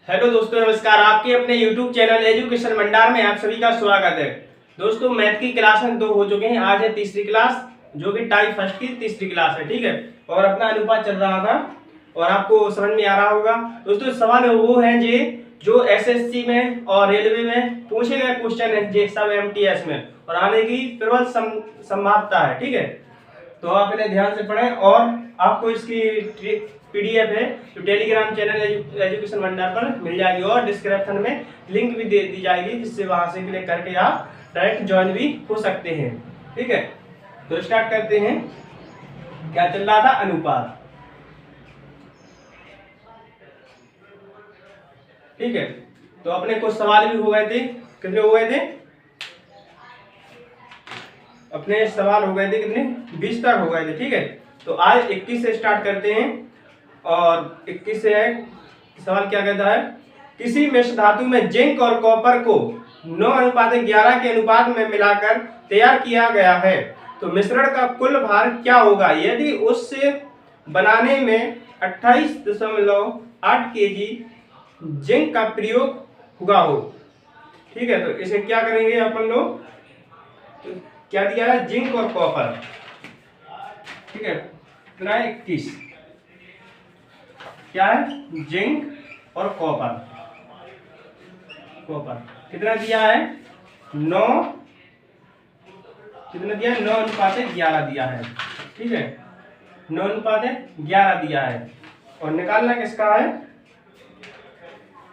Hello दोस्तों, नमस्कार। आपके अपने YouTube चैनल एजुकेशन भंडार में आप सभी का स्वागत है। दोस्तों, मैथ की क्लास में 2 हो चुके हैं। आज है तीसरी क्लास, जो कि टाइप फर्स्ट की तीसरी क्लास है। ठीक है, और अपना अनुपात चल रहा था और आपको समझ में आ रहा होगा। दोस्तों, सवाल वो है जी जो एसएससी में और रेलवे में पूछे गए क्वेश्चन है, जे सब एमटीएस में और आने की प्रबल संभावना है। ठीक है, तो आप इन्हें ध्यान से पढ़ें और आपको इसकी पीडीएफ है जो टेलीग्राम चैनल एजुकेशन भंडार पर मिल जाएगी और डिस्क्रिप्शन में लिंक भी दे दी जाएगी, जिससे वहां से क्लिक करके आप डायरेक्ट ज्वाइन भी हो सकते हैं। ठीक है, तो स्टार्ट करते हैं। क्या चल रहा था? अनुपात। ठीक है, तो अपने कुछ सवाल भी हो गए थे। कितने हो गए थे? अपने सवाल हो गए थे कितने? 20 तक हो गए थे। ठीक है, तो आज 21 से स्टार्ट करते हैं और 21 से है सवाल। क्या कहता है? किसी मिश्र धातु में जिंक और कॉपर को 9:11 के अनुपात में मिलाकर तैयार किया गया है, तो मिश्रण का कुल भार क्या होगा यदि उससे बनाने में 28.8 केजी जिंक का प्रयोग हुआ हो। ठीक है, तो इसे क्या करेंगे अपन लोग? तो क्या दिया है? जिंक और कॉपर। ठीक है, कितना है? 21। क्या है? जिंक और कॉपर। कितना दिया है? 9। कितना दिया है? 9:11 दिया है। ठीक है, 9:11 दिया है और निकालना किसका है?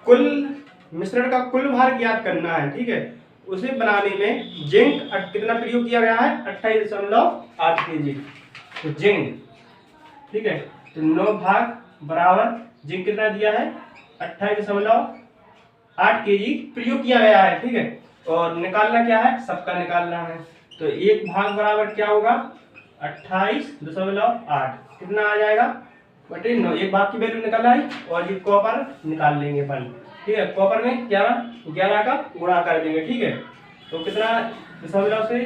कुल मिश्रण का कुल भार ज्ञात करना है। ठीक है, उसे बनाने में जिंक कितना प्रयोग किया गया है? 28.8 केजी। तो जिंक, ठीक है, तो 9 भाग बराबर जिंक कितना दिया है? 28.8 केजी प्रयोग किया गया है। ठीक है, और निकालना क्या है? सबका निकालना है। तो 1 भाग बराबर क्या होगा? 28.8। कितना आ जाएगा? बटे 9। 1 भाग की वैल्यू निकालना है और ये कॉपर निकाल लेंगे अपन। ठीक है, कॉपर में 11 का गुणा कर देंगे। ठीक है, तो कितना दशमलव से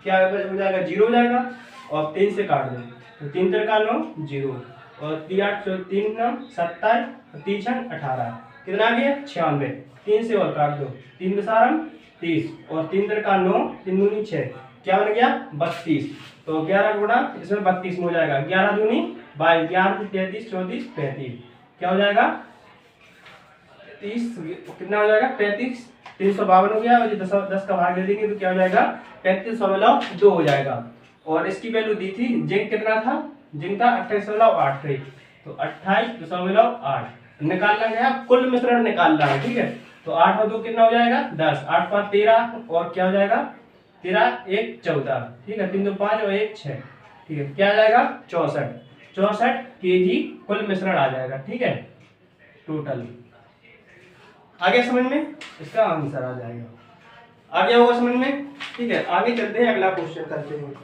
क्या हो जाएगा? 0 हो जाएगा और 3 से काट दें तो 3 3 का 9 0 और 3 8 3 9 27 और 3 6 18। कितना आ गया? 96। 3 से और काट दो, 3 दशारम 30 और 3 3 का 9 3 दूनी 6। क्या बन गया? 32। तो 11 गुणा इसमें 32 में हो जाएगा। 11 दूनी 22, 11 33 34 35। क्या हो जाएगा? 30। कितना हो जाएगा? 35। 352 हो गया और ये 10 का भाग दे देंगे तो क्या हो जाएगा? 35.2 हो जाएगा। और इसकी वैल्यू दी थी, जिंक कितना था? जिंक था 28.8 थे, तो 28.8 निकालना गया। कुल मिश्रण निकालना है। ठीक है, तो 8 और 2 कितना हो जाएगा? 10। 8 5 13 और क्या हो जाएगा? 13 1 14। ठीक है, 3 2 5 और 1 6। ठीक है, क्या आ जाएगा? 64 केजी कुल मिश्रण आ जाएगा। ठीक है, टोटल। आगे समझ में? इसका आंसर आ जाएगा। आ गया होगा समझ में? ठीक है, आगे चलते हैं, अगला क्वेश्चन करते हैं।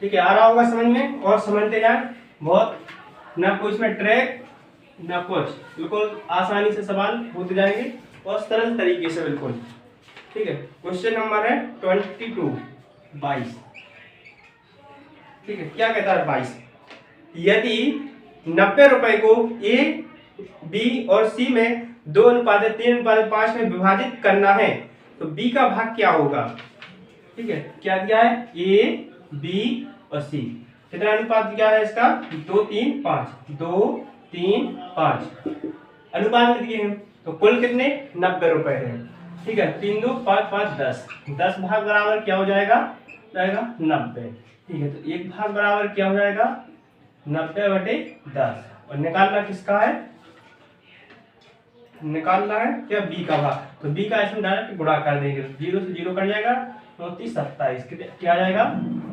ठीक है, आ रहा होगा समझ में? और समझते जाए। बहुत ना कोई इसमें ट्रैक ना कुछ, बिल्कुल आसानी से सवाल होते जाएंगे और सरल तरीके से बिल्कुल। ठीक है, क्वेश्चन नंबर है 22। ठीक है, क्या कहता है? 22। यदि 90 रुपए को ए, बी और सी में 2:3:5 में विभाजित करना है, तो बी का भाग क्या होगा? ठीक है, क्या दिया है? ए, बी और सी। कितना अनुपात दिया है इसका? 2 3 5। 2 3 5 अनुपात में दिए हैं। तो कुल कितने? 90 रुपए है। ठीक है, 3 2 5 5 10। 10 भाग बराबर क्या हो जाएगा? 90। ठीक है, तो 1 भाग बराबर क्या हो जाएगा? 90/10। और निकालना किसका है? निकालना है क्या? बी का भाग। तो बी का इसमें डायरेक्ट गुणा कर देंगे, 0 से 0 कट जाएगा, 34 27। क्या आ जाएगा?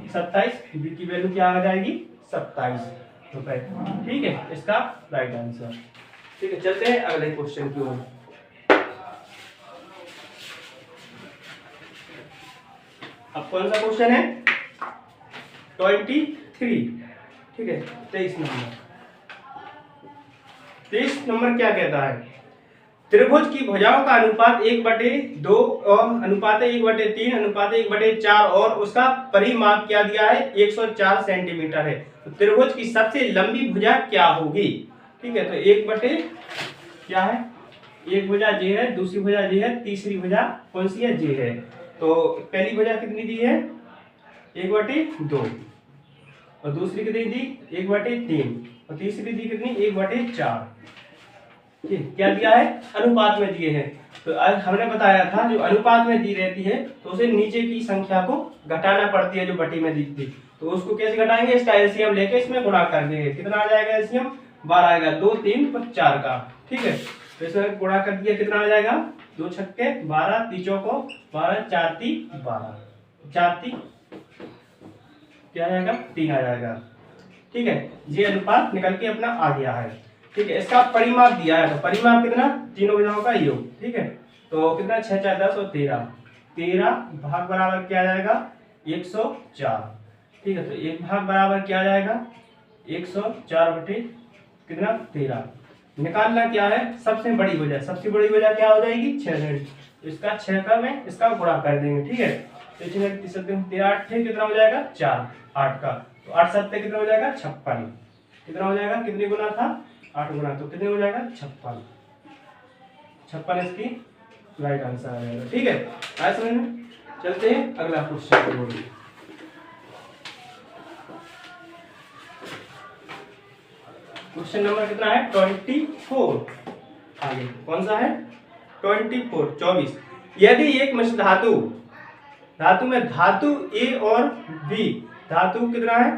27। बी की वैल्यू क्या आ जाएगी? 27 रुपए। ठीक है, इसका राइट आंसर। ठीक है, चलते हैं अगले क्वेश्चन की ओर। अब कौन सा क्वेश्चन है? 23। ठीक है, 23 नंबर। 23 नंबर क्या कहता है? त्रिभुज की भुजाओं का अनुपात 1/2 और अनुपात 1/3 अनुपात 1/4 और उसका परिमाप क्या दिया है? 104 सेंटीमीटर है। तो त्रिभुज की सबसे लंबी भुजा क्या होगी? ठीक है, तो 1 बटे क्या है, एक भुजा जे है, दूसरी भुजा जे है, तीसरी भुजा कौन सी है, जे है। तो पहली भुजा कितनी दी है, 1/2, और दूसरी कितनी दी, 1/3, और तीसरी दी कितनी, 1/4। क्या दिया है, अनुपात में दिए हैं। तो आज हमने बताया था जो अनुपात में दी रहती है तो उसे नीचे की संख्या को घटाना पड़ती है जो बटी में दी थी। तो उसको कैसे घटाएंगे, इसका एलसीएम लेके इसमें गुणा कर देंगे। कितना आ जाएगा एलसीएम, 12 आएगा, 2 3 और 4 का। ठीक है, तो इसमें गुणा कर दिया, कितना आ जाएगा, 2 छक्के 12, 3 चौको 12, 4 3 12, 4 3 क्या आ जाएगा, 3 आ जाएगा। ठीक है, ये अनुपात निकल के अपना आ गया है। ठीक है, इसका परिमाप दिया है, तो परिमाप कितना, तीनों भुजाओं का योग। ठीक है, तो कितना, 6 4 10 और 13, 13 भाग बराबर क्या आ जाएगा, 104। ठीक है, तो 1 भाग बराबर क्या आ जाएगा, 104 बटे कितना, 13। निकालना क्या है, सबसे बड़ी भुजा, सबसे बड़ी भुजा क्या हो जाएगी, 6 तो इसका 6 का में इसका गुणा कर देंगे। ठीक है, तो 13 8 कितना हो जाएगा, 4 8 का, तो 8 7 कितना हो जाएगा, 56। कितना हो जाएगा, कितने गुना था, 8 गुना, तो कितने हो जाएगा, 56। 56 इसकी राइट आंसर आ जाएगा। ठीक है, आया समझ में। चलते हैं अगला क्वेश्चन। क्वेश्चन नंबर कितना है, 24। आगे कौन सा है, 24। यदि एक मिश्र धातु में धातु ए और बी, धातु कितना है,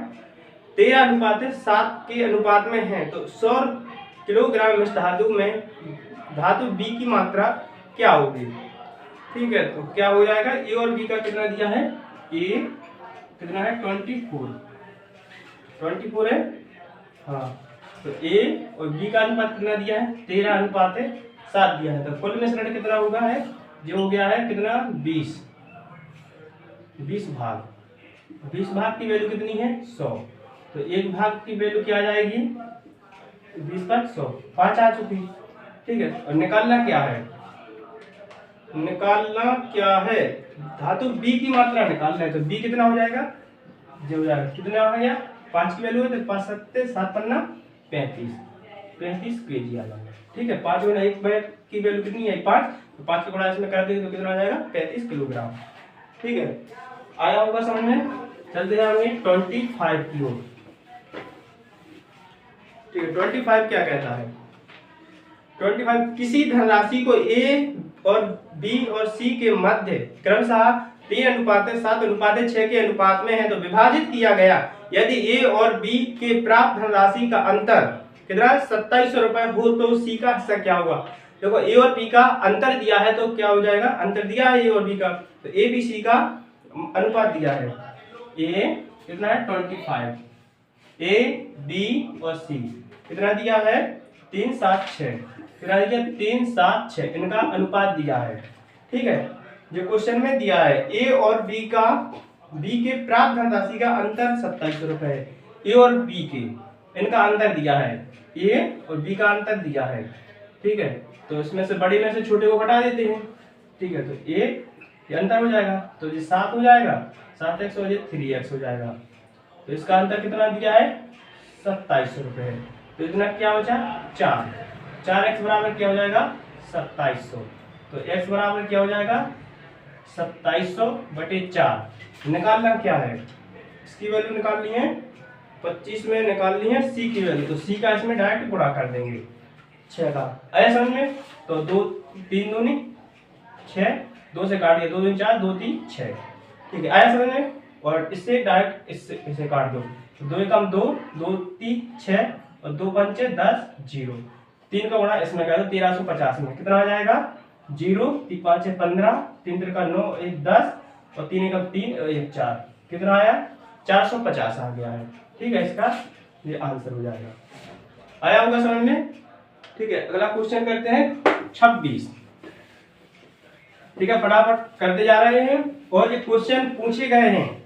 13:7 के अनुपात में है, तो 100 किलोग्राम मिश्र धातु में धातु बी की मात्रा क्या होगी। ठीक है, तो क्या हो जाएगा, ए और बी का कितना दिया है, ए कितना है, 24 है, हाँ, तो ए और बी का अनुपात कितना दिया है, 13:7 दिया है। तो कुल मिश्रण कितना होगा है, जो हो गया है कितना, 20 भाग, 20 भाग की वैल्यू कितनी है, 100। तो एक भाग की वैल्यू क्या आ जाएगी, 20 भाग 100, 5 आ चुकी। ठीक है, और निकालना क्या है, धातु बी की मात्रा निकालना है। तो बी कितना हो जाएगा, जो हो जाएगा कितना आ गया, 5 की वैल्यू है, तो 5 7 7 पन्ना 35 केजी आ जाएगा। ठीक है, 5 गुना 1 बैग की वैल्यू कितनी है, 5, तो 5 के गुणा इसमें कर देंगे तो कितना आ जाएगा, 35 किलोग्राम। ठीक है, आया होगा समझ में। चलते हैं आगे 25 की ओर। ठीक है, 25 क्या कहता है, 25 किसी धनराशि को ए और बी और सी के मध्य क्रमशः 3:7:6 के अनुपात में है, तो विभाजित किया गया। यदि ए और बी के प्राप्त धनराशि का अंतर कितना, 2700 रुपए हो, तो सी का हिस्सा क्या होगा। देखो, ए और बी का अंतर दिया है, तो क्या हो जाएगा, अंतर दिया है ए और बी का, तो ए बी सी का अनुपात दिया है। ए कितना है, 25, ए बी और सी कितना दिया है, 3 7 6, कितना दिया, 3 7 6, इनका अनुपात दिया है। ठीक है, जो क्वेश्चन में दिया है, ए और बी के प्राप्त धनराशि का अंतर 2700 रुपए है। ए और बी के इनका अंतर दिया है, ए और बी का अंतर दिया है। ठीक है, तो इसमें से बड़े में से छोटे को घटा देते हैं। ठीक है, तो ए ये अंतर हो जाएगा, तो ये 7 हो जाएगा, 7x और ये 3x हो जाएगा। तो इसका अंतर कितना दिया है, 2700 रुपए। तो इतना क्या बचा, 4x बराबर क्या हो जाएगा, 2700। तो x बराबर क्या हो जाएगा, 2700 बटे 4। निकालना क्या है, इसकी वैल्यू निकालनी है, 25 में निकालनी है सी की वैल्यू, तो सी का इसमें डायरेक्ट गुणा कर देंगे 6 का। आया समझ में। तो 2 3 दूनी 6, 2 से काटिए, 2 दूनी 4, 2 3 6। ठीक है, आया समझ में। और इससे डायरेक्ट इसे काट दो, 2 एकम 2, 2 3 6 और 2 पंचे 10, 0। 3 का गुणा इसमें कर दो, 1350 में कितना आ जाएगा, 0 3 5 15, 3 3 का 9, 1 10 और 3 एकम 3 और 1 4, कितना आया, 450 आ गया है। ठीक है, इसका ये आंसर हो जाएगा। आया होगा समझ में। ठीक है, अगला क्वेश्चन करते हैं 26। ठीक है, फटाफट करते जा रहे हैं, और ये क्वेश्चन पूछे गए हैं।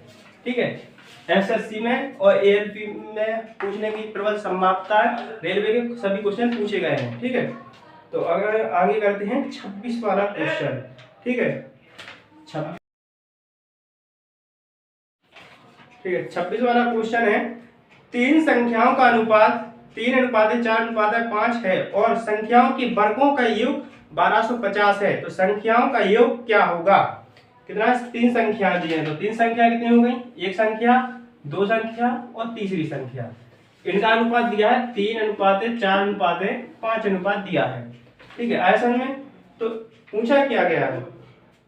ठीक है, एसएससी में और एएलपी में पूछने की प्रबल संभावना है, रेलवे के सभी क्वेश्चन पूछे गए हैं। ठीक है, तो अगर आगे करते हैं 26 वाला क्वेश्चन। ठीक है, 26 वाला क्वेश्चन है, 3 संख्याओं का अनुपात 3:4:5 है और संख्याओं के वर्गों का योग 1250 है, तो संख्याओं का योग क्या होगा? कितना? 3 संख्या दी है, तो 3 संख्या कितनी हो गई? एक संख्या, 2 संख्या और तीसरी संख्या। इनका अनुपात दिया है 3:4:5 अनुपात दिया है। ठीक है, आया समझ में? तो पूछा क्या गया है,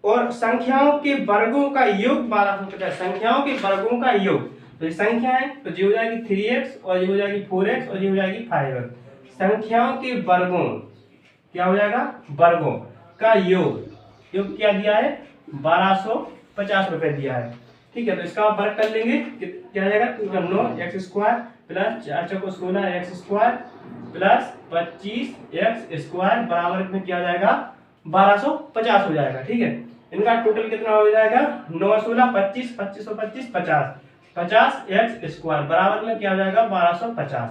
और संख्याओं के वर्गों का योग 1250, संख्याओं के वर्गों का योग, तो ये संख्या है तो ये हो जाएगी 3x और ये हो जाएगी 4x और ये हो जाएगी 5x। संख्याओं के वर्गों क्या हो जाएगा? वर्गों का योग क्या दिया है? 1250 रुपए दिया है। ठीक है, तो इसका आप वर्ग कर लेंगे, क्या आ जाएगा? 9x² plus 4×16x² plus 25x² बराबर में क्या आ जाएगा? 1250 हो जाएगा। ठीक है, इनका टोटल कितना हो जाएगा? 9×16 25, 25 और 25 50, 50x² बराबर में क्या हो जाएगा? 1250।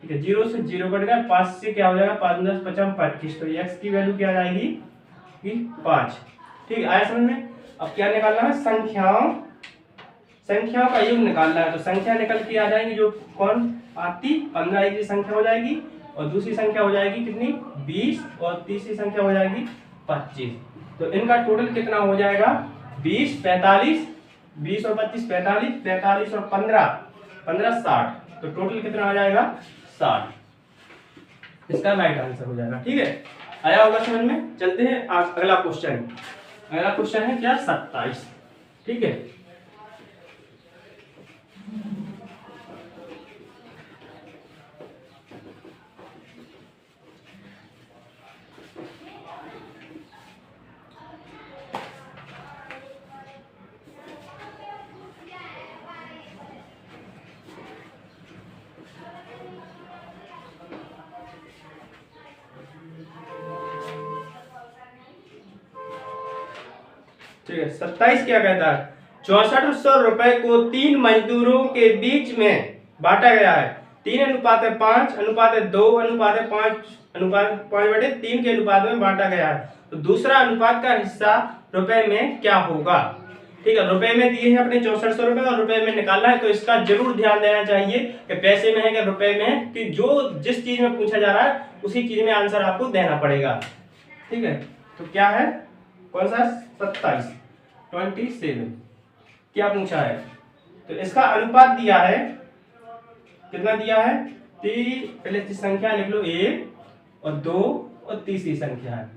ठीक है, 0 से 0 कट गया, 5 से क्या हो जाएगा? 5 10 55 25, तो x की वैल्यू क्या आ जाएगी? 5। ठीक है, आया समझ में? अब क्या निकालना है? संख्याओं का योग निकालना है, तो संख्या निकल के आ जाएंगी जो कौन आती? 15 एक संख्या हो जाएगी और दूसरी संख्या हो जाएगी कितनी? 20 और तीसरी संख्या हो जाएगी 25। तो इनका टोटल कितना हो जाएगा? 20 45, 20 और 25 45, 45 और 15 15 60, तो टोटल कितना आ जाएगा? 60। इसका राइट आंसर हो जाएगा। ठीक है, आया होगा समझ में? चलते हैं अगला क्वेश्चन। अगला क्वेश्चन है क्या? 27। ठीक है, ठीक है, 27 क्या कहता है? 6400 रुपए को 3 मजदूरों के बीच में बांटा गया है। 3:5:5:2:5:5 के अनुपात में बांटा गया है, तो दूसरा अनुपात का हिस्सा रुपए में क्या होगा? ठीक है, रुपए में दिए हैं अपने 6400 रुपए और रुपए में निकालना है, तो इसका जरूर ध्यान देना चाहिए कि पैसे में है कि रुपए में है, कि जो जिस चीज में पूछा जा रहा है उसी चीज में आंसर आपको देना पड़ेगा। ठीक है, तो क्या है? कौन सा? 27 क्या पूछा है? तो इसका अनुपात दिया है, कितना दिया है? पहले संख्या लिख लो 1 और 2 और तीसरी संख्या है।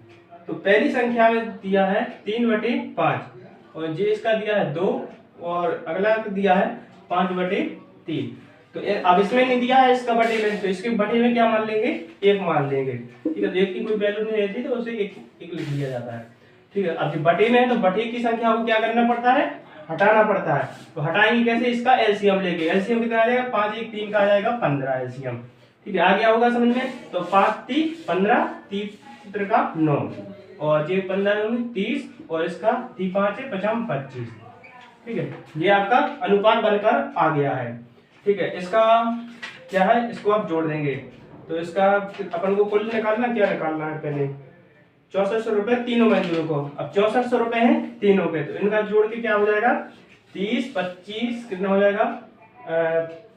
तो पहली संख्या में दिया है 3/5 और ये इसका दिया है 2 और अगला दिया है 5/3। तो अब इसमें नहीं दिया है इसका बटे में, तो इसके बटे में क्या मान लेंगे? 1 मान लेंगे। ठीक है, तो 1 की कोई वैल्यू नहीं रहती तो उसे 1 लिख लिया जाता है। ठीक है, अब बटे में है तो बटे की संख्या को क्या करना पड़ता है? हटाना पड़ता है। तो हटाएंगे कैसे? इसका एलसीएम लेके। एलसीएम कितना आ जाएगा? 5 1 3 का आ जाएगा 15 एलसीएम। ठीक है, आ गया होगा समझ में? तो 5 3 15, 3 का 9 और ये 15 30 और इसका 3 5 है 55 25। ठीक है, ये आपका अनुपात बनकर आ गया है। ठीक है, इसका क्या है? इसको आप जोड़ देंगे, तो इसका अपन को कुल निकालना, क्या निकालना है? पहले 6400 रुपए तीनों मजदूरों को। अब 6400 रुपए हैं तीनों के, तो इनका जोड़ के क्या हो जाएगा? 30 25 कितना हो जाएगा?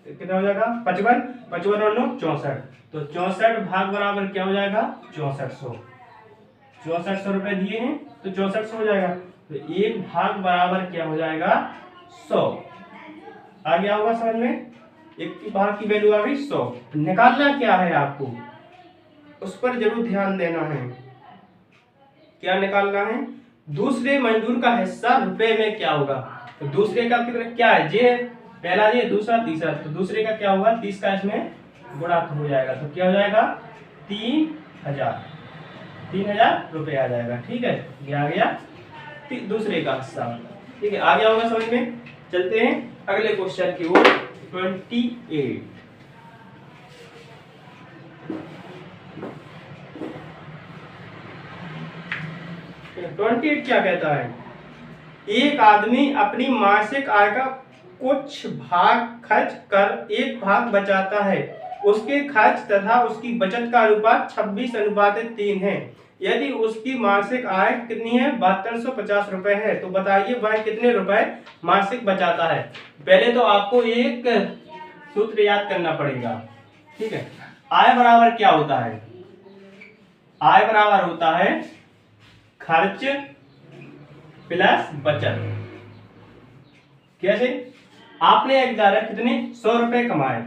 कितना हो जाएगा? 55 55 और 9 64, तो 64 भाग बराबर क्या हो जाएगा? 6400। 6400 रुपए दिए हैं तो 6400 हो जाएगा, तो 1 भाग बराबर क्या हो जाएगा? 100। आ गया होगा समझ में? एक की भाग की वैल्यू आ गई 100। निकालना क्या है आपको? उस पर जरूर ध्यान देना है। क्या निकालना है? दूसरे मजदूर का हिस्सा रुपए में क्या होगा? तो दूसरे का कितना क्या है? ये पहला, ये दूसरा, तीसरा, तो दूसरे का क्या होगा? 30 का इसमें गुणा हो जाएगा, तो क्या हो जाएगा? 3000 रुपए आ जाएगा। ठीक है, ये आ गया दूसरे का हिस्सा। ठीक है, आ गया होगा समझ में? चलते हैं अगले क्वेश्चन की ओर। 28 क्या कहता है? एक आदमी अपनी मासिक आय का कुछ भाग खर्च कर 1 भाग बचाता है। उसके खर्च तथा उसकी बचत का अनुपात 26:3 है। यदि उसकी मासिक आय कितनी है? 7250 रुपए है, तो बताइए वह कितने रुपए मासिक बचाता है? पहले तो आपको एक सूत्र याद करना पड़ेगा। ठीक है, आय बराबर क्या होता है? आय बराबर होता है खर्च प्लस बचत। कैसे? आपने एक दायरा कितने 100 रुपए कमाए,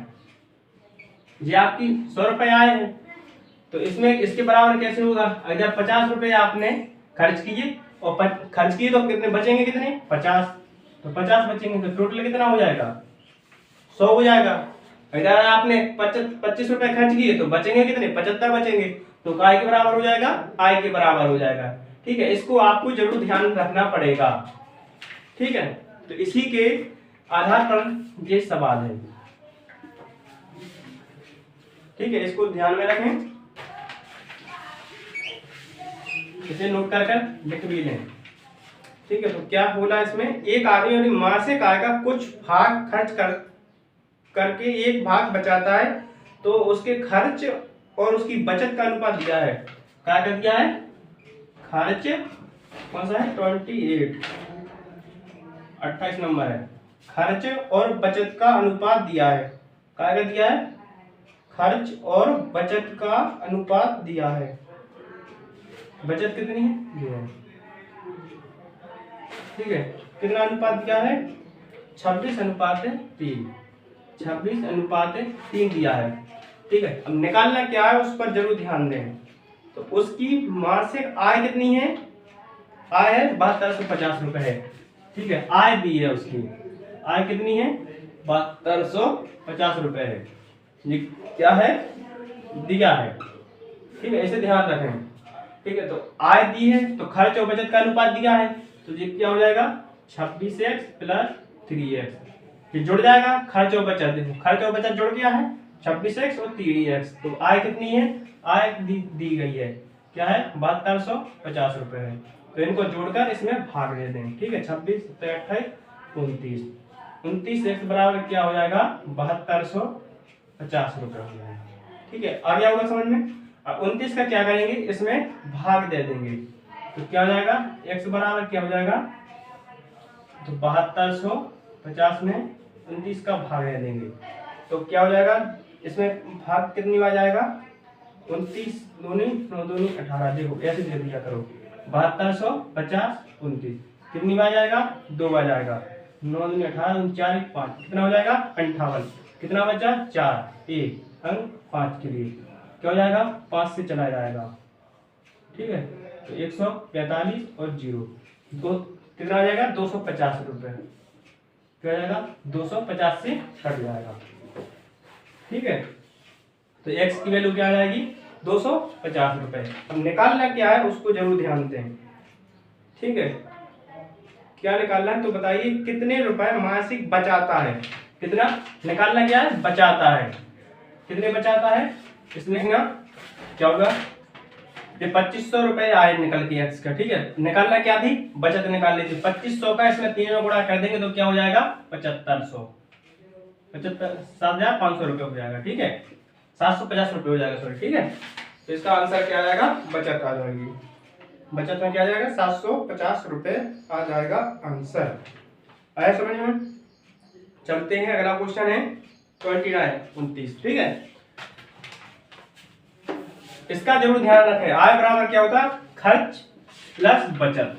ये आपकी 100 रुपए आए हैं, तो इसमें इसके बराबर कैसे होगा? अगर 50 रुपए आपने खर्च किए और खर्च किए तो कितने बचेंगे? कितने? 50। तो 50 बचेंगे तो टोटल कितना हो जाएगा? 100 हो जाएगा। अगर आपने 25 रुपए खर्च किए तो बचेंगे कितने? 75 बचेंगे। तो काय के बराबर हो जाएगा? आय के बराबर हो जाएगा। ठीक है, इसको आपको जरूर ध्यान रखना पड़ेगा। ठीक है, तो इसी के आधार पर ये सवाल है। ठीक है, इसको ध्यान में रखें, इसे नोट कर लिख भी लें। ठीक है, तो क्या बोला इसमें? एक आदमी अपनी मासिक आय का कुछ भाग खर्च करके एक भाग बचाता है, तो उसके खर्च और उसकी बचत का अनुपात दिया है। क्या कर दिया है? खर्च कौन सा है? 28 नंबर है। खर्च और बचत का अनुपात दिया है। क्या कर दिया है? खर्च और बचत का अनुपात दिया है। बचत कितनी है? ये है। ठीक है, कितना अनुपात दिया है? 26:3। 26:3 दिया है। ठीक है, अब निकालना क्या है उस पर जरूर ध्यान दें। तो उसकी मासिक आय कितनी है? आय है 7250 रुपए है। ठीक है, आय दी है उसकी। आय कितनी है? 7250 रुपए है। ये क्या है? दिया है। ठीक है, इसे ध्यान रखें। ठीक है, तो आय दी है तो खर्च और बचत का अनुपात दिया है, तो ये क्या हो जाएगा? 26x + 3x। ये जुड़ जाएगा खर्च और बचत। देखो खर्च और बचत जुड़ गया है, 26x और 3x। तो आय कितनी है? आय दी गई है, क्या है? 7250 रुपए है। तो इनको जोड़कर इसमें भाग दे दें। ठीक है, 26 + 28 29। 29x बराबर क्या हो जाएगा? 7250 रुपए हो जाएगा। ठीक है, आ गया होगा समझ में? अब 29 का क्या करेंगे? इसमें भाग दे देंगे, तो क्या हो जाएगा? x बराबर क्या हो जाएगा? तो 7250 में 29 का भाग दे देंगे, तो क्या हो जाएगा? इसमें भाग कितनी बार जाएगा? 29 दूनी 9 दूनी 18। देखो ऐसे दे दिया करो, 7250 29 कितनी बार जाएगा? 2 बार जाएगा। 9 दूनी 18 4 5 कितना हो जाएगा? 58। कितना बचा? 4। 1 अंक 5 के लिए क्या हो जाएगा? 5 से चला जाएगा। ठीक है, तो 145 और 0 दो कितना हो जाएगा? 250 रुपए। क्या हो जाएगा? 250 से कट जाएगा। ठीक है, तो x की वैल्यू क्या आ जाएगी? 250 रुपए। अब निकालना क्या है उसको जरूर ध्यान दें। ठीक है, क्या निकालना है तो बताइए, कितने रुपए मासिक बचाता है? कितना निकालना क्या है? बचाता है। कितने बचाता है? इसमें क्या होगा? ये 2500 रुपए आए निकल के एक्स का। ठीक है, निकालना क्या थी? बचत निकालनी थी। 2500 का इसमें 3 में गुणा कर देंगे तो क्या हो जाएगा? 7500। 7500 रुपए हो जाएगा। ठीक है, 750 रुपए हो जाएगा, सॉरी। ठीक है, तो इसका आंसर क्या आ जाएगा? बचत आ जाएगी। बचत में क्या आ जाएगा? 750 रुपए आ जाएगा आंसर। आया समझ में? चलते हैं, अगला क्वेश्चन है 29। ठीक है, इसका जरूर ध्यान रखें। आय बराबर क्या होता है? खर्च प्लस बचत।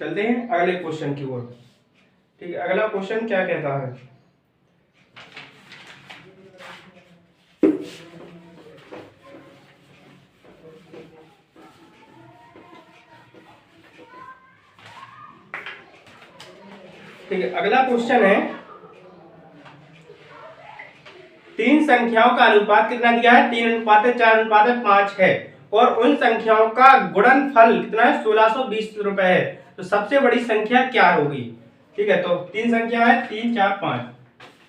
चलते हैं अगले क्वेश्चन की ओर। ठीक है, अगला क्वेश्चन क्या कहता है? ठीक है, अगला क्वेश्चन है, 3 संख्याओं का अनुपात कितना दिया है? 3:4:5 है, और उन संख्याओं का गुणनफल कितना है? 1620 रुपए है। तो सबसे बड़ी संख्या क्या होगी? ठीक है, तो 3 संख्या है, 3 4 5,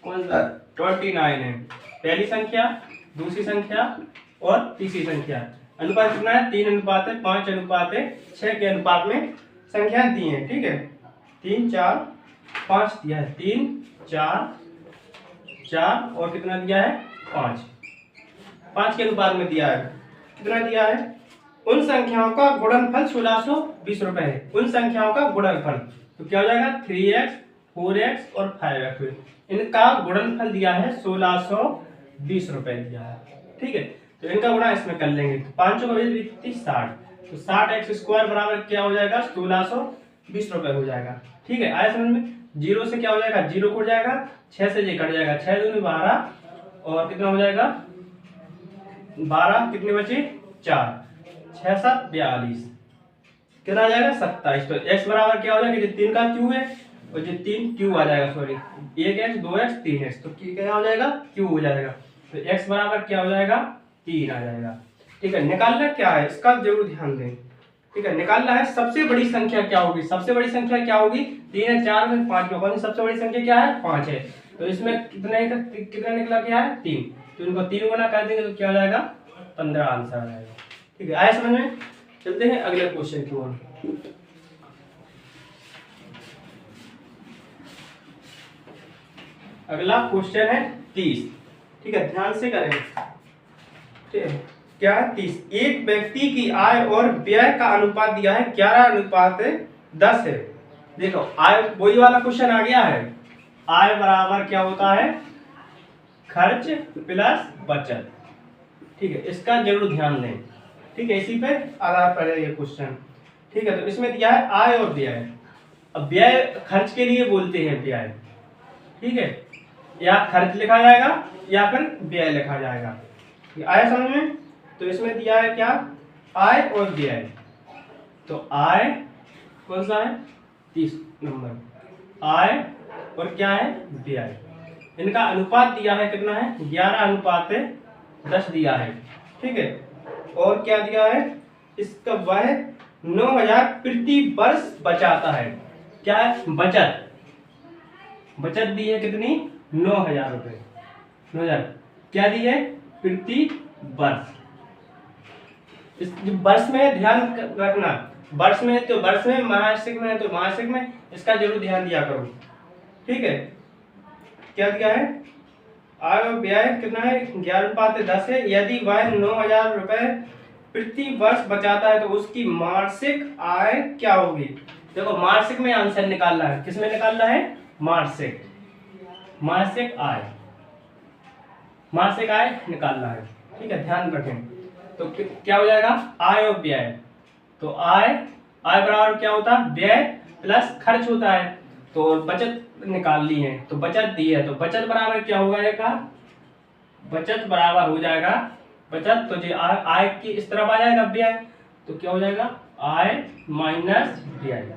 कौन सा? 29 है पहली संख्या, दूसरी संख्या और तीसरी संख्या। अनुपात कितना है? 3:5:6 के अनुपात में संख्या दी है, ठीक है, 3 4 5 दिया है, 3 4 4 और कितना दिया है 5, 5 के अनुपात में दिया है। कितना दिया है? उन संख्याओं का गुणनफल 1620 रुपए है। उन संख्याओं का गुणनफल तो क्या हो जाएगा 3x 4x और 5x, इनका गुणनफल दिया है 1620 रुपए दिया है, ठीक है। तो इनका गुणा इसमें कर लेंगे, तो 5 को 60, तो 60x² बराबर क्या हो जाएगा 1620 रुपए हो जाएगा, ठीक है। आया समझ में? जीरो से क्या हो जाएगा, जीरो कट जाएगा, 6 से ये कट जाएगा, 6 दूनी 12 और कितना हो जाएगा 12, कितने बचे 4, 6 7 42, कितना आ जाएगा 27। तो x बराबर क्या हो जाएगा, जो 3 का क्यू है और जो 3 क्यू आ जाएगा, सॉरी 1x 2x 3x, तो क्या हो जाएगा क्यू हो जाएगा। तो x बराबर क्या हो जाएगा 3 आ जाएगा, ठीक है। निकालना क्या है इसका जरूर ध्यान दें, ठीक है। निकालना है सबसे बड़ी संख्या क्या होगी, सबसे बड़ी संख्या क्या होगी 3 है 4 में 5 में, कौन सी सबसे बड़ी संख्या क्या है 5 है। तो इसमें कितना निकला क्या है 3, तो इनको 3 गुना कर देंगे तो क्या हो जाएगा 15 आंसर आ जाएगा, ठीक है। आया समझ में? चलते हैं अगले क्वेश्चन की ओर। अगला क्वेश्चन है 30, ठीक है, ध्यान से करें, ठीक है। क्या है 30, एक व्यक्ति की आय और व्यय का अनुपात दिया है 11:10 है। देखो आय वही वाला क्वेश्चन आ गया है, आय बराबर क्या होता है खर्च प्लस बचत, ठीक है। इसका जरूर ध्यान दें, ठीक है, इसी पे आधार पर है ये क्वेश्चन, ठीक है। तो इसमें दिया है आय और व्यय। अब व्यय खर्च के लिए बोलते हैं व्यय, ठीक है, या खर्च लिखा जाएगा या फिर व्यय लिखा जाएगा, आय समझ में? तो इसमें दिया है क्या आय और व्यय, तो आय कौन सा है 30 नंबर, आय और क्या है व्यय, इनका अनुपात दिया है कितना है 11:10 दिया है, ठीक है। और क्या दिया है इसका वह 9000 प्रति वर्ष बचाता है, क्या है बचत, बचत दी है कितनी 9000 रुपए, 9000 क्या दी है प्रति वर्ष। इस वर्ष में ध्यान रखना, वर्ष में तो वर्ष में, मासिक में तो मासिक में, इसका जरूर ध्यान दिया करो, ठीक है। क्या दिया है आय और व्यय कितना है 11:10 है। यदि वह 9000 रुपए प्रति वर्ष बचाता है तो उसकी मासिक आय क्या होगी। देखो मासिक में आंसर निकालना है, किसमें निकालना है मासिक, मासिक आय, मासिक आय निकालना है, ठीक है, ध्यान रखें। तो क्या हो जाएगा आय और व्यय, तो आय बराबर क्या होता है व्यय प्लस खर्च होता है, तो बचत निकाल ली है, तो बचत दी है, तो बचत बराबर क्या होगा एक बचत बराबर हो जाएगा बचत, तो जो आय की इस तरफ आ जाएगा व्यय, तो क्या हो जाएगा आय माइनस व्यय।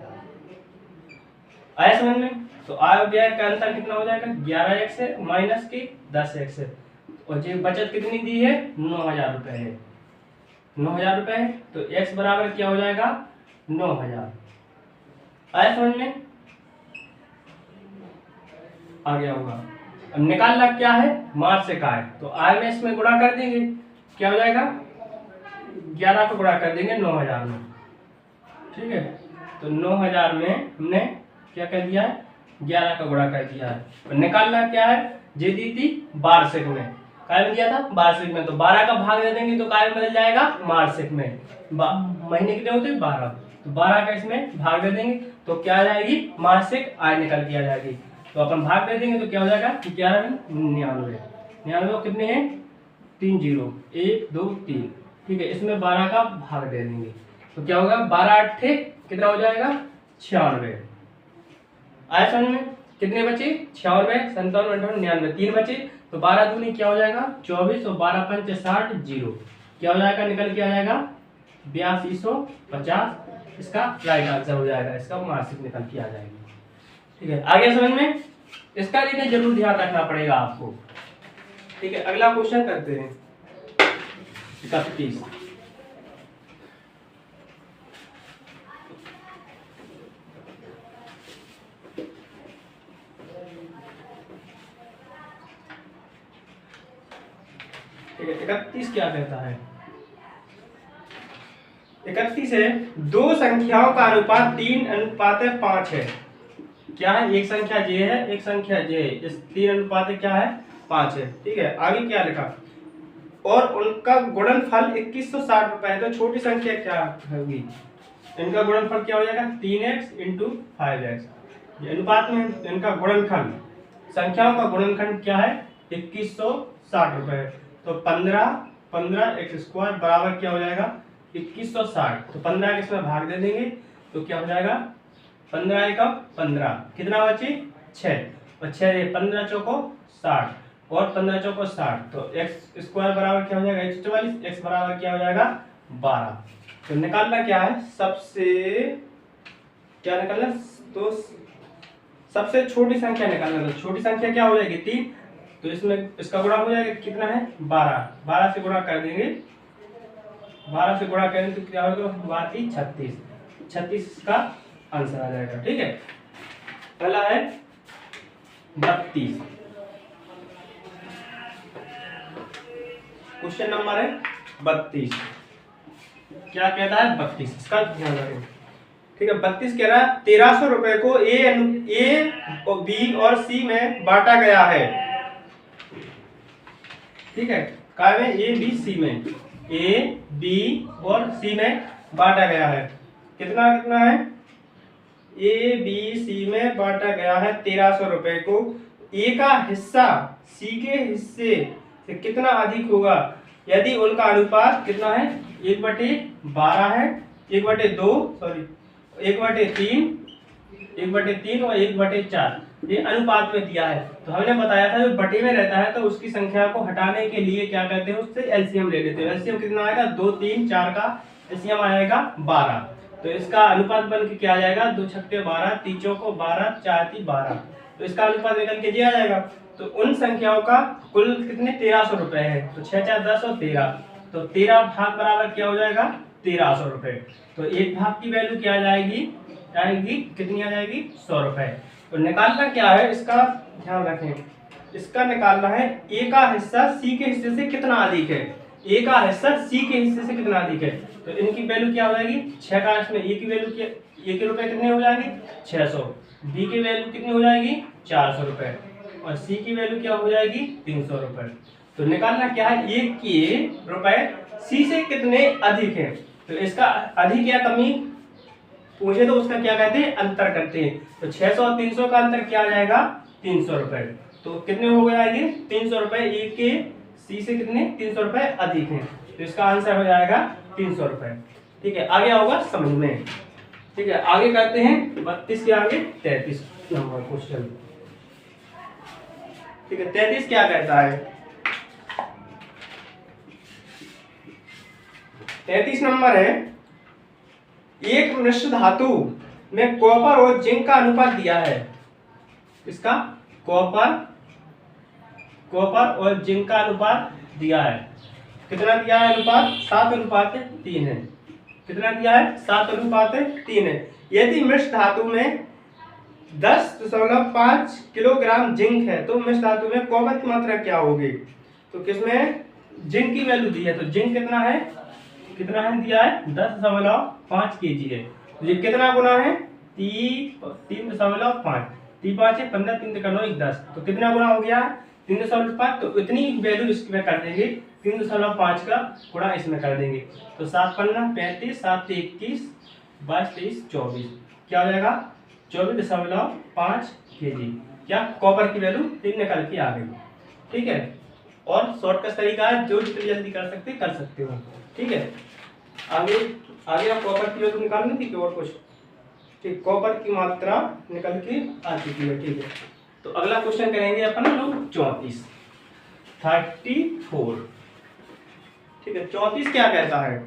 आय समझ में? तो आय और व्यय का अंतर कितना हो जाएगा 11x है माइनस की 10x है, और जो बचत कितनी दी है 9000 रुपए है, 9000 रुपए है, तो x बराबर क्या हो जाएगा 9000। आया समझ में? आ गया होगा। अब निकालना क्या है मासिक आय, तो आय में इसमें गुणा कर देंगे, क्या हो जाएगा 11 को गुणा कर देंगे 9000 में, ठीक है। तो 9000 में हमने क्या कर दिया है 11 का गुणा कर दिया है। और निकालना क्या है जे दी थी वार्षिक में, काय में दिया था वार्षिक में, तो 12 का भाग दे देंगे तो काय में बदल जाएगा मासिक में, महीने कितने होते हैं 12, तो 12 का इसमें भाग दे देंगे तो क्या आ जाएगी मासिक आय निकल के आ जाएगी। तो अपन भाग दे देंगे तो क्या हो जाएगा 11 में 99, 99 कितने हैं 3 0 1 2 3, ठीक है। इसमें 12 का भाग दे देंगे तो क्या होगा 12 8 कितना हो जाएगा 96। आया समझ में? कितने बचे 96 57 58 99, 3 बचे, तो 12 दूनी क्या हो जाएगा 24 और 12 पंच 60 0, क्या हो जाएगा निकल के आ जाएगा 8250, इसका राइट आंसर हो जाएगा, इसका मासिक निकल के आ जाएगी, ठीक है। आगे समझ में? इसका लेकिन जरूर ध्यान रखना पड़ेगा आपको, ठीक है। अगला क्वेश्चन करते हैं 31, ठीक है। 31 क्या कहता है 31 है। दो संख्याओं का अनुपात 3:5 है। क्या है? एक संख्या जे है, एक संख्या जे है। इस 3 अनुपात क्या है? 5 है। ठीक है, आगे क्या लिखा? और उनका गुणनफल 2160 रुपए है। तो छोटी संख्या क्या होगी? इनका गुणनफल क्या हो जाएगा? 3x into 5x। अनुपात में इनका गुणनखंड, संख्याओं का गुणनखंड क्या है? 2160 रुपए। तो 15 एक्स स्क्वायर बराबर क्या हो जाएगा? 2160। तो 15 के इसमें भाग दे देंगे तो क्या हो जाएगा? 15 एकम 15, कितना बचे? 6। और 6 15 चौको 60 और 15 चौको 60। तो एक्स स्क्वायर बराबर क्या हो जाएगा? 144। एक्स बराबर क्या हो जाएगा? 12। तो निकालना क्या है? सबसे क्या निकालना? तो सबसे छोटी संख्या निकालना। तो छोटी संख्या क्या हो जाएगी? 3। तो इसमें इसका गुणा हो जाएगा, कितना है? 12। 12 से गुणा कर देंगे, 12 से गुणा करेंगे तो क्या होगा? 12 36। 36 का आंसर आ जाएगा। ठीक है, पहला है 32। क्वेश्चन नंबर है 32। क्या कहता है? 32, इसका ध्यान रखें। ठीक है, 32 कह रहा है 1300 रुपए को ए बी और सी में बांटा गया है। ठीक है, काय में? ए बी सी में, ए बी और सी में बांटा गया है। कितना कितना है? ए बी सी में बांटा गया है 1300 रुपए को। ए का हिस्सा सी के हिस्से से कितना अधिक होगा यदि उनका अनुपात कितना है? 1/12 है, 1/2, सॉरी 1/3, 1/3 और 1/4। ये अनुपात में दिया है। तो हमने बताया था जो बटे में रहता है तो उसकी संख्या को हटाने के लिए क्या करते हैं? उससे एलसीएम ले लेते हैं। एलसीएम कितना आएगा? 2, 3, 4 का एलसीएम आएगा 12। तो इसका अनुपात बन के क्या आ जाएगा? 2 छक्के 12, 3 चौको 12, 4 3 12। तो इसका अनुपात निकल के ये आ जाएगा। तो उन संख्याओं का कुल कितने? 1300 रुपए है। तो 6 4 10 और 13। तो 13 भाग बराबर क्या हो जाएगा? 1300 रुपए। तो एक भाग की वैल्यू क्या आ जाएगी? कितनी आ जाएगी? 100 रुपए। तो निकालना क्या है? इसका ध्यान रखें। इसका निकालना है ए का हिस्सा सी के हिस्से से कितना अधिक है। ए का हिस्सा सी के हिस्से से कितना अधिक है। तो इनकी वैल्यू क्या हो जाएगी? 6 का इसमें ए की वैल्यू क्या? ए के रुपए कितने हो जाएंगे? 600। बी की वैल्यू कितनी हो जाएगी? 400 रुपए। और सी की वैल्यू क्या हो जाएगी? 300 रुपए। तो निकालना क्या है? ए के रुपए सी से कितने अधिक है। तो इसका अधिक या कमी पूछे तो उसका क्या कहते हैं? अंतर करते हैं। तो 600 और 300 का अंतर क्या आ जाएगा? 300 रुपए। तो कितने हो जाएंगे? 300 रुपए। ए के सी से कितने? 300 रुपए अधिक है। तो इसका आंसर हो जाएगा 300 रुपए। ठीक है, आगे होगा समझ में। ठीक है, आगे करते हैं 32 के आगे 33 नंबर क्वेश्चन। ठीक है, 33 क्या कहता है? 33 नंबर है, एक मिश्र धातु में कॉपर और जिंक का अनुपात दिया है। इसका कॉपर और जिंक का अनुपात दिया है। कितना दिया है अनुपात? 7:3 है। कितना दिया है? 7:3 है। यदि मिश्र धातु में 10.5 किलोग्राम जिंक है तो मिश्र धातु में कॉपर की मात्रा क्या होगी? तो किसमें जिंक की वैल्यू दी है। तो जिंक कितना है? दिया है 10.5 kg है। तो ये कितना गुना है? 3.5। 3 5 है 15, 3 का 9 10। तो कितना गुना हो गया? 3.5। तो इतनी वैल्यू इसमें कर देंगे। 3.5 का गुणा इसमें कर देंगे। तो 7 15 35, 7 21, 22 23 24। क्या हो जाएगा? 24.5 kg। क्या? कॉपर की वैल्यू 3 निकल के आ गई। ठीक है, और शॉर्टकट तरीका है, जो जितनी जल्दी कर सकते हो। ठीक है, आगे आप कॉपर की वैल्यू निकालनी थी कि और कुछ? ठीक, कॉपर की मात्रा निकल के आ चुकी है। ठीक है, तो अगला क्वेश्चन करेंगे अपन लोग 34। ठीक है, 34 क्या कहता है?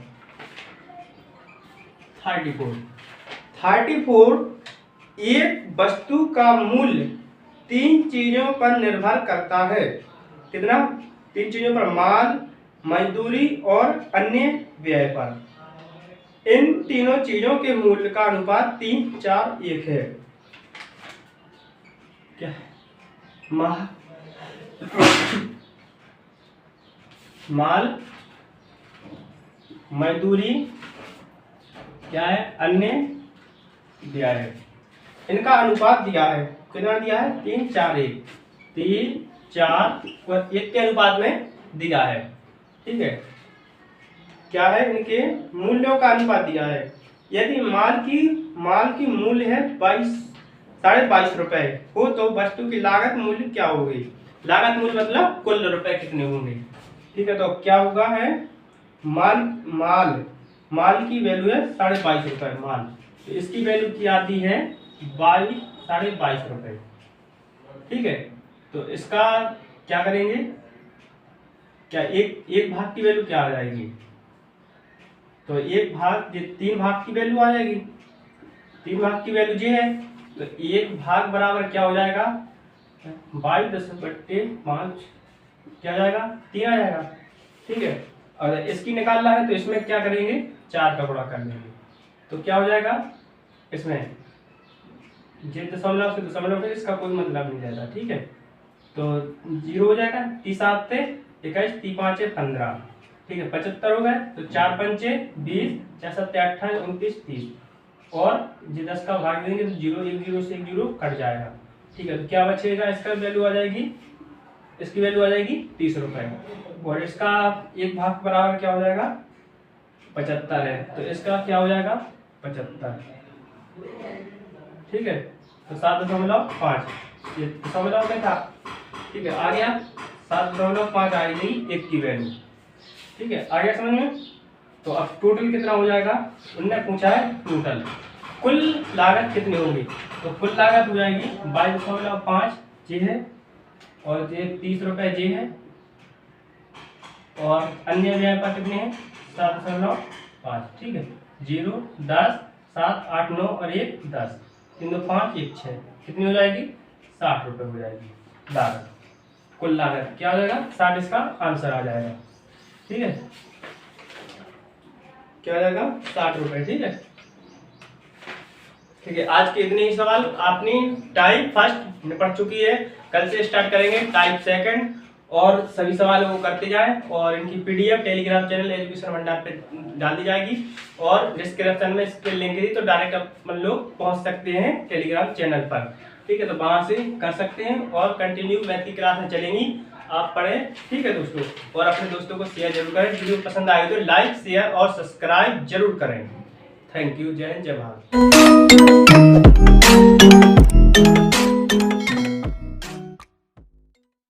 34 एक वस्तु का मूल्य 3 चीजों पर निर्भर करता है। कितना? 3 चीजों पर, माल, मजदूरी और अन्य व्यय पर। इन तीनों चीजों के मूल्य का अनुपात 3 4 1 है। क्या? माल, मजदूरी क्या है, अन्य दिया है। इनका अनुपात दिया है, कितना दिया है, 3 4 1, 3 4 और 1 के अनुपात में दिया है। ठीक है, क्या है, इनके मूल्यों का अनुपात दिया है। यदि माल की मूल्य है 22.5 रुपए हो तो वस्तु की लागत मूल्य क्या होगी। लागत मूल्य मतलब कुल रुपए कितने होंगे। ठीक है, तो क्या होगा है, माल की वैल्यू है 22.5 रुपए माल, तो इसकी वैल्यू की आती है 22.5 रुपए। ठीक है, तो इसका क्या करेंगे, क्या एक भाग की वैल्यू क्या आ जाएगी, तो 3 भाग की वैल्यू आ जाएगी। 3 भाग की वैल्यू ये है, तो 1 भाग बराबर क्या हो जाएगा, 22/5 क्या आ जाएगा, 3 आ जाएगा। ठीक है, और इसकी निकालना है तो इसमें क्या करेंगे, 4 का गुणा कर लेंगे, तो क्या हो जाएगा, इसमें ये दशमलव से दशमलव है, इसका कोई मतलब नहीं रहता। ठीक है, तो 0 हो जाएगा, 30 7 21, 30 5 15, ठीक है 75 हो गए, तो 4 पंचे 20, 4 7 28 29 30, और ये 10 का भाग देंगे तो 0 1 0 से 1 0 कट जाएगा। ठीक है, तो क्या बचेगा, इसका वैल्यू आ जाएगी, इसकी वैल्यू आ जाएगी 30 रुपए, और इसका एक भाग बराबर क्या हो जाएगा, 75 है, तो इसका क्या हो जाएगा 75। ठीक है, तो 7.5 ये दशमलव में था। ठीक है, आ गया 7.5 आएगी 1 की वैल्यू। ठीक है, आ गया समझ में। तो अब टोटल कितना हो जाएगा, उनने पूछा है टोटल कुल लागत कितनी होगी, तो कुल लागत हो जाएगी 22.5 जी है, और ये 30 रुपए जी है, और अन्य व्यय पर कितने हैं 7.5। ठीक है, 0 10 7 8 9 और 1 10, 3 2 5 1 6, कितनी हो जाएगी 60 रुपए हो जाएगी लागत। कुल लागत क्या हो जाएगा 60, इसका आंसर आ जाएगा। ठीक है, क्या हो जाएगा 60 रुपए। ठीक है, ठीक है, आज के इतने ही सवाल। आपने टाइप फर्स्ट निपट चुकी है, कल से स्टार्ट करेंगे टाइप सेकंड, और सभी सवाल वो करते जाएं, और इनकी पीडीएफ टेलीग्राम चैनल एजुकेशन भंडार पे डाल दी जाएगी, और डिस्क्रिप्शन में इसके लिंक दी, तो डायरेक्ट अपन लोग पहुंच सकते हैं टेलीग्राम चैनल पर। ठीक है, तो वहां से कर सकते हैं, और कंटिन्यू मैथ की क्लासें चलेंगी, आप पढ़ें। ठीक है दोस्तों, और अपने दोस्तों को शेयर जरूर करें। वीडियो पसंद आए तो लाइक शेयर और सब्सक्राइब जरूर करें। थैंक यू, जय हिंद जय भारत।